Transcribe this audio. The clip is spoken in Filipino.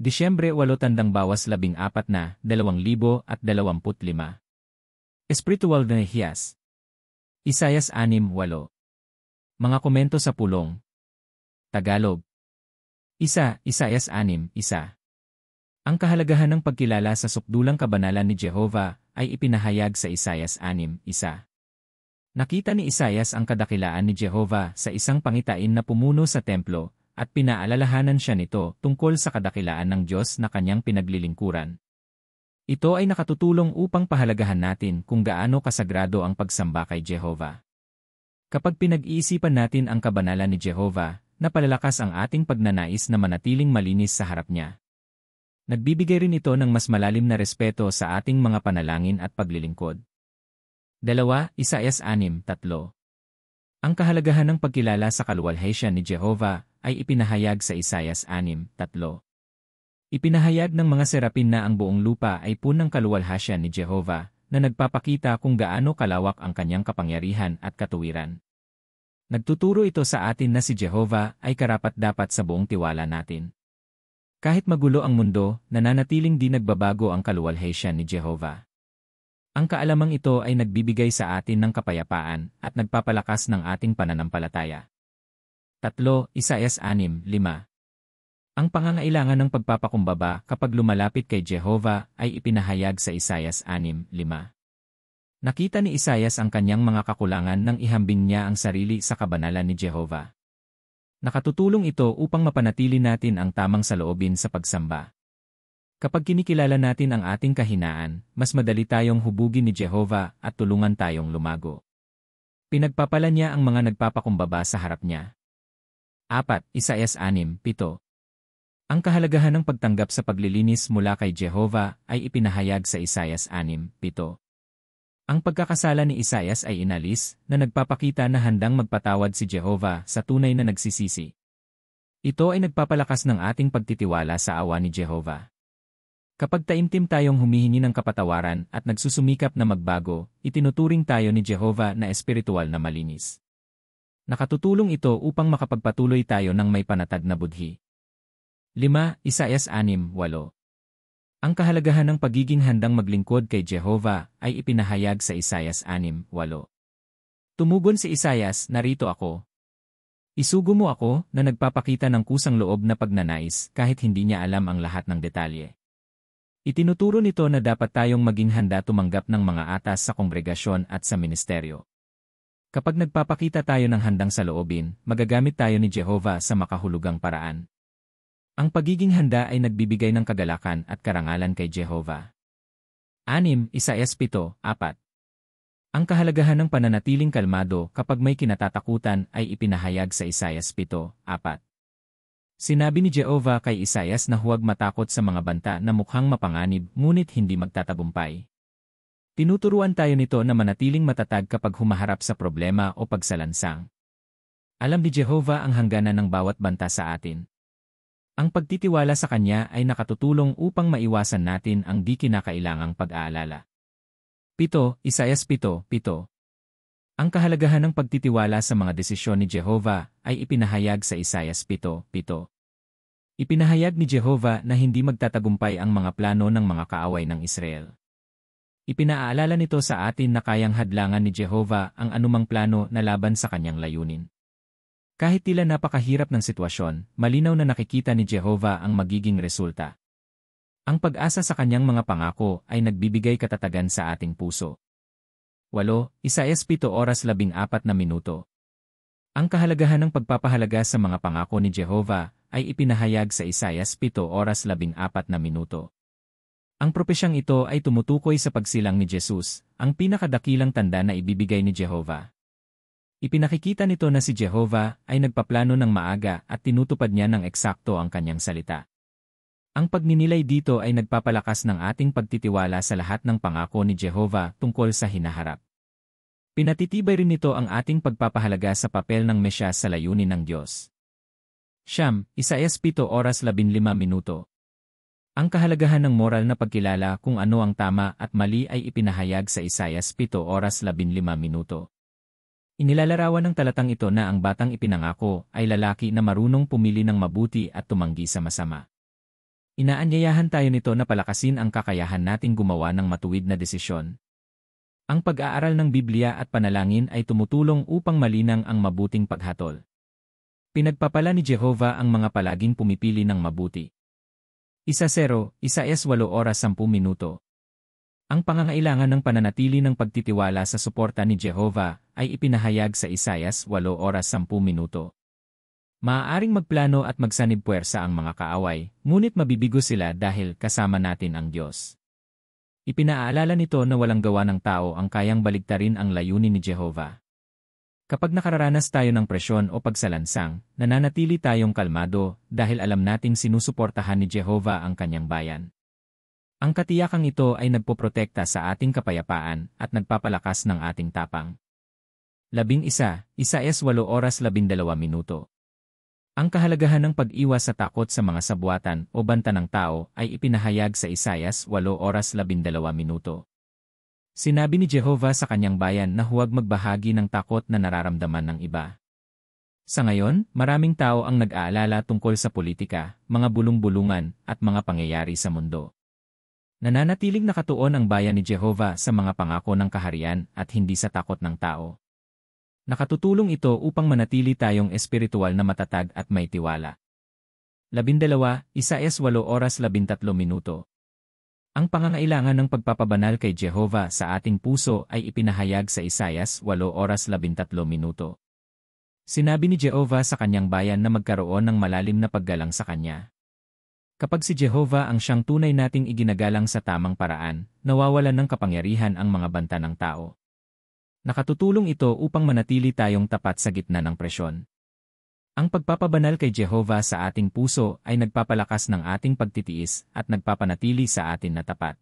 Disyembre 8 tandang bawas 14 na 2025. Espiritual na hiyas. Isayas 6:8. Mga komento sa pulong. Tagalog. Isayas 6:1. Ang kahalagahan ng pagkilala sa sukdulang kabanalan ni Jehovah ay ipinahayag sa Isayas 6:1. Nakita ni Isayas ang kadakilaan ni Jehovah sa isang pangitain na pumuno sa templo, at pinaalalahanan siya nito tungkol sa kadakilaan ng Diyos na kanyang pinaglilingkuran. Ito ay nakatutulong upang pahalagahan natin kung gaano kasagrado ang pagsamba kay Jehovah. Kapag pinag-iisipan natin ang kabanalan ni Jehovah, napalalakas ang ating pagnanais na manatiling malinis sa harap niya. Nagbibigay rin ito ng mas malalim na respeto sa ating mga panalangin at paglilingkod. 2 Isayas 6:3. Ang kahalagahan ng pagkilala sa kaluwalhatian ni Jehovah ay ipinahayag sa Isayas 6:3. Ipinahayag ng mga serapin na ang buong lupa ay punang kaluwalhatian ni Jehovah, na nagpapakita kung gaano kalawak ang kanyang kapangyarihan at katuwiran. Nagtuturo ito sa atin na si Jehovah ay karapat-dapat sa buong tiwala natin. Kahit magulo ang mundo, nananatiling di nagbabago ang kaluwalhatian ni Jehovah. Ang kaalamang ito ay nagbibigay sa atin ng kapayapaan at nagpapalakas ng ating pananampalataya. 3 Isayas 6:5. Ang pangangailangan ng pagpapakumbaba kapag lumalapit kay Jehovah ay ipinahayag sa Isayas 6:5. Nakita ni Isayas ang kanyang mga kakulangan nang ihambing niya ang sarili sa kabanalan ni Jehovah. Nakatutulong ito upang mapanatili natin ang tamang saloobin sa pagsamba. Kapag kinikilala natin ang ating kahinaan, mas madali tayong hubugin ni Jehovah at tulungan tayong lumago. Pinagpapala niya ang mga nagpapakumbaba sa harap niya. 4 Isayas 6:7. Ang kahalagahan ng pagtanggap sa paglilinis mula kay Jehovah ay ipinahayag sa Isayas 6:7. Ang pagkakasala ni Isayas ay inalis, na nagpapakita na handang magpatawad si Jehovah sa tunay na nagsisisi. Ito ay nagpapalakas ng ating pagtitiwala sa awa ni Jehovah. Kapag taimtim tayong humihingi ng kapatawaran at nagsusumikap na magbago, itinuturing tayo ni Jehovah na espiritual na malinis. Nakatutulong ito upang makapagpatuloy tayo ng may panatag na budhi. 5 Isayas 6:8. Ang kahalagahan ng pagiging handang maglingkod kay Jehovah ay ipinahayag sa Isayas 6:8. Tumugon si Isayas, "Narito ako." Isugo mo ako, na nagpapakita ng kusang loob na pagnanais kahit hindi niya alam ang lahat ng detalye. Itinuturo nito na dapat tayong maging handa tumanggap ng mga atas sa kongregasyon at sa ministeryo. Kapag nagpapakita tayo ng handang saloobin, magagamit tayo ni Jehovah sa makahulugang paraan. Ang pagiging handa ay nagbibigay ng kagalakan at karangalan kay Jehovah. 6 Isayas 7:4. Ang kahalagahan ng pananatiling kalmado kapag may kinatatakutan ay ipinahayag sa Isayas 7:4. Sinabi ni Jehovah kay Isayas na huwag matakot sa mga banta na mukhang mapanganib ngunit hindi magtatagumpay. Tinuturuan tayo nito na manatiling matatag kapag humaharap sa problema o pagsalansang. Alam ni Jehovah ang hangganan ng bawat banta sa atin. Ang pagtitiwala sa Kanya ay nakatutulong upang maiwasan natin ang di kinakailangang pag-aalala. 7 Isayas 7:7. Ang kahalagahan ng pagtitiwala sa mga desisyon ni Jehovah ay ipinahayag sa Isayas 7:7. Ipinahayag ni Jehovah na hindi magtatagumpay ang mga plano ng mga kaaway ng Israel. Ipinaalala nito sa atin na kayang hadlangan ni Jehovah ang anumang plano na laban sa kanyang layunin. Kahit tila napakahirap ng sitwasyon, malinaw na nakikita ni Jehovah ang magiging resulta. Ang pag-asa sa kanyang mga pangako ay nagbibigay katatagan sa ating puso. 8 Isayas 7:14. Ang kahalagahan ng pagpapahalaga sa mga pangako ni Jehovah ay ipinahayag sa Isayas 7:14. Ang propesyang ito ay tumutukoy sa pagsilang ni Jesus, ang pinakadakilang tanda na ibibigay ni Jehovah. Ipinakikita nito na si Jehovah ay nagpaplano ng maaga at tinutupad niya ng eksakto ang kanyang salita. Ang pagninilay dito ay nagpapalakas ng ating pagtitiwala sa lahat ng pangako ni Jehovah tungkol sa hinaharap. Pinatitibay rin nito ang ating pagpapahalaga sa papel ng Mesyas sa layunin ng Diyos. Isayas 7:15. Ang kahalagahan ng moral na pagkilala kung ano ang tama at mali ay ipinahayag sa Isayas 7:15. Inilalarawan ng talatang ito na ang batang ipinangako ay lalaki na marunong pumili ng mabuti at tumanggi sa masama. Inaanyayahan tayo nito na palakasin ang kakayahan nating gumawa ng matuwid na desisyon. Ang pag-aaral ng Biblia at panalangin ay tumutulong upang malinang ang mabuting paghatol. Pinagpapala ni Jehovah ang mga palaging pumipili ng mabuti. 1-0, Isaias 8 oras 10 minuto. Ang pangangailangan ng pananatili ng pagtitiwala sa suporta ni Jehovah ay ipinahayag sa Isaias 8 oras 10 minuto. Maaaring magplano at magsanib puwersa ang mga kaaway, ngunit mabibigo sila dahil kasama natin ang Diyos. Ipinaalala nito na walang gawa ng tao ang kayang baligtarin ang layunin ni Jehovah. Kapag nakararanas tayo ng presyon o pagsalansang, nananatili tayong kalmado dahil alam nating sinusuportahan ni Jehovah ang kanyang bayan. Ang katiyakang ito ay nagpoprotekta sa ating kapayapaan at nagpapalakas ng ating tapang. 11, Isaias 8 oras 12 minuto. Ang kahalagahan ng pag-iwas sa takot sa mga sabuatan o banta ng tao ay ipinahayag sa Isaias 8 oras 12 minuto. Sinabi ni Jehovah sa kanyang bayan na huwag magbahagi ng takot na nararamdaman ng iba. Sa ngayon, maraming tao ang nag-aalala tungkol sa politika, mga bulong-bulungan, at mga pangyayari sa mundo. Nananatiling nakatuon ang bayan ni Jehovah sa mga pangako ng kaharian at hindi sa takot ng tao. Nakatutulong ito upang manatili tayong espiritual na matatag at may tiwala. 12, Isaias 8 oras 13 minuto. Ang pangangailangan ng pagpapabanal kay Jehovah sa ating puso ay ipinahayag sa Isaias 8 oras 13 minuto. Sinabi ni Jehovah sa kanyang bayan na magkaroon ng malalim na paggalang sa kanya. Kapag si Jehovah ang siyang tunay nating iginagalang sa tamang paraan, nawawalan ng kapangyarihan ang mga banta ng tao. Nakatutulong ito upang manatili tayong tapat sa gitna ng presyon. Ang pagpapabanal kay Jehovah sa ating puso ay nagpapalakas ng ating pagtitiis at nagpapanatili sa atin na tapat.